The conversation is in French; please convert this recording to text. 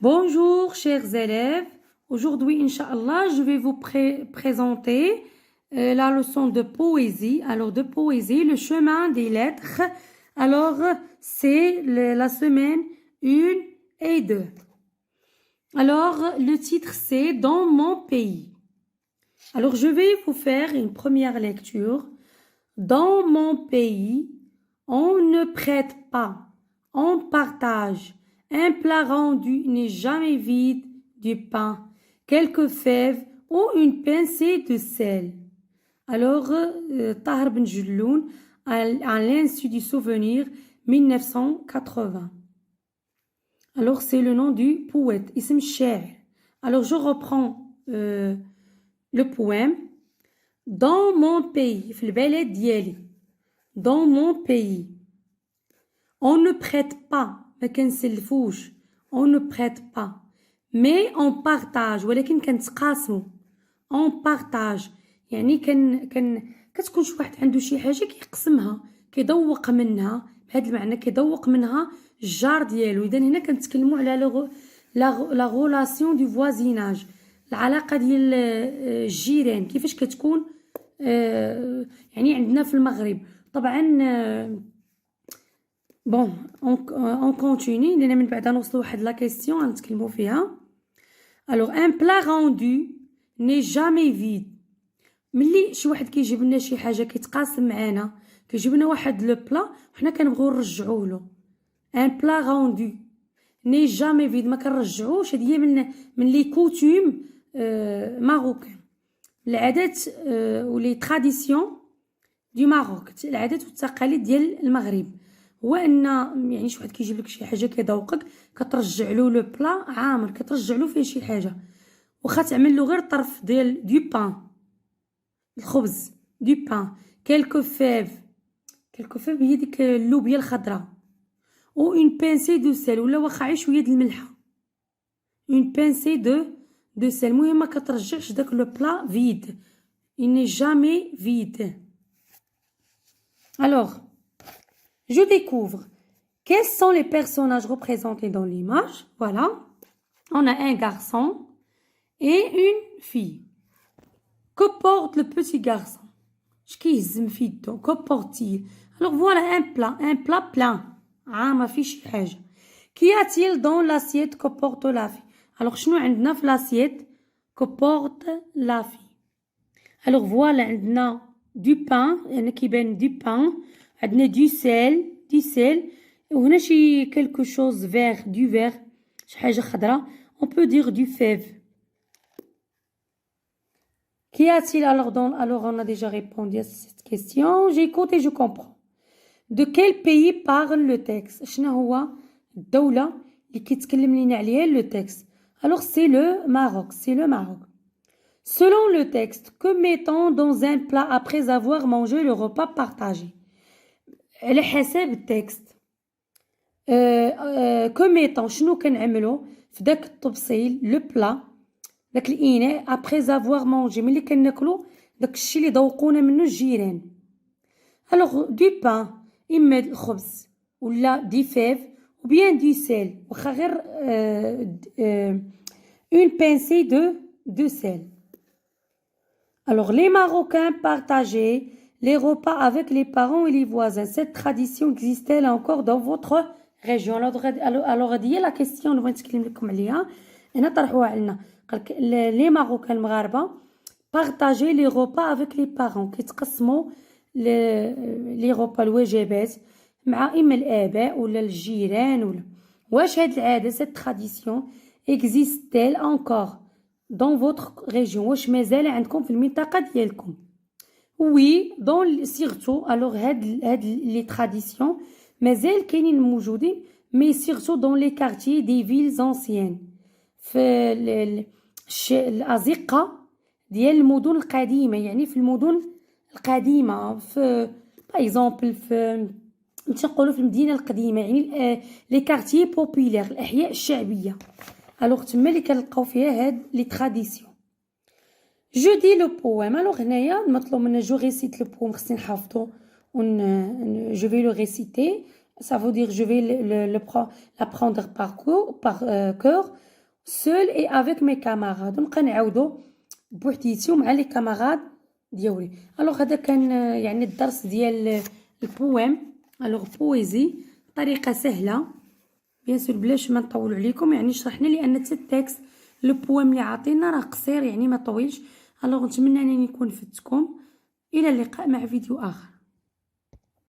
Bonjour chers élèves, aujourd'hui Inch'Allah je vais vous présenter la leçon de poésie. Alors de poésie, le chemin des lettres. Alors c'est la semaine 1 et 2. Alors le titre c'est Dans mon pays. Alors je vais vous faire une première lecture. Dans mon pays, on ne prête pas, on partage. Un plat rendu n'est jamais vide du pain, quelques fèves ou une pincée de sel. Alors, Tahar Ben Jelloun, à l'Institut du Souvenir, 1980. Alors, c'est le nom du poète, Ism Cher. Alors, je reprends le poème. Dans mon pays, في البلد ديالي. Dans mon pays, on ne prête pas. ما كنسلفوش. On ne prête pas. Mais on partage. ولكن كنتقاسموا. On partage. يعني كتكون شي واحد عنده شي حاجة كيقسمها. كيذوق منها. بهذا المعنى كيذوق منها الجار ديالو. إذا هنا كنتكلموا على la relation du voisinage. العلاقة ديال الجيران. كيفاش كتكون يعني عندنا في المغرب. طبعا bon on continue لأن من بعد نوصلوا واحد لا كيسيون غنتكلموا فيها. alors un plat rendu n'est jamais vide. ملي شي واحد كيجيب لنا شي حاجه كيتقاسم معانا كيجيب لنا واحد لو بلا وحنا كنبغيو نرجعوا له. un plat rendu n'est jamais vide. ما كنرجعوش. هذه هي من لي كوتوم ماروكان. العادات ولي تراديسيون دي ماروك. العادات والتقاليد ديال المغرب هو ان يعني شي واحد كيجيب لك شي حاجه كيذوقك كترجع له لو بلا عامر كترجع له فيه شي حاجه واخا تعمل له غير طرف ديال دو بان الخبز دو بان كيلكو فيف هي ديك اللوبيا الخضراء او اون بانسي دو سيل ولا واخا غير شويه د الملحه اون بانسي دو سيل. المهم ما كترجعش داك لو بلا فيد. il n'est jamais vide. Alors je découvre quels sont les personnages représentés dans l'image. Voilà. On a un garçon et une fille. Que porte le petit garçon? Que porte-t-il? Alors voilà un plat plein. Ah, ma fille, qu'y a-t-il dans l'assiette que porte la fille? Alors, شنو عندنا في l'assiette que porte la fille? Alors voilà, عندنا du pain, يعني كيبان du pain. عندنا du sel وهنا شي quelque chose vert, du vert شي حاجة خضراء. On peut dire du fève. Qu'y a-t-il alors on a déjà répondu à cette question. J'écoute et je comprends. De quel pays parle le texte? شنو هو الدولة اللي كيتكلم لينا عليها le texte? Alors c'est le Maroc. Selon le texte, que met-on dans un plat après avoir mangé le repas partagé? على حسب التكست كوميطون شنو كنعملو في داك الطبسيل لو بلا داك الاناء ابري افوار مونجي ملي كناكلو داك الشيء اللي ذوقونا منه الجيران. الوغ دو بان اما الخبز ولا دي فيف ou bien du sel واخا غير une pincée de sel. Alors les Marocains partageaient les repas avec les parents et les voisins. Cette tradition existe-t-elle encore dans votre région? Alors هذه la question اللي بغيت نتكلم لكم عليها. هنا طرحوها علينا. قالك les Marocains المغاربة partageaient les repas avec les parents. كيتقسموا les repas الوجبات مع إما الآباء ولا الجيران ولا. واش هاد العادة cette tradition existe-t-elle encore dans votre région? واش مازال عندكم في المنطقة ديالكم؟ Oui, surtout, alors les traditions, مازال كاينين موجودين, mais surtout dans les quartiers des villes anciennes. في الأزقة ديال المدن القديمة, يعني في المدن القديمة, في par exemple في نقولوا في المدينة القديمة, يعني les quartiers populaires, الأحياء الشعبية. alors تما اللي كنلقاو فيها هاد les traditions. Je dis le poème. Alors هنايا مطلوب منا je récite le poème خصني نحفظو je vais le réciter. Ça veut dire je vais l'apprendre par cœur. seul et avec mes camarades. نبقى نعاودو بوحديتي ومع لي كاماراد ديالي. الوغ هذا كان يعني الدرس ديال البويم. الوغ بويزي بطريقه سهله بيان سور بلاش ما نطولوا عليكم، يعني شرحنا لان حتى التكست لو بويم اللي عاطينا راه قصير يعني ما طويلش. الوغ نتمنى انني نكون فدتكم. الى اللقاء مع فيديو اخر.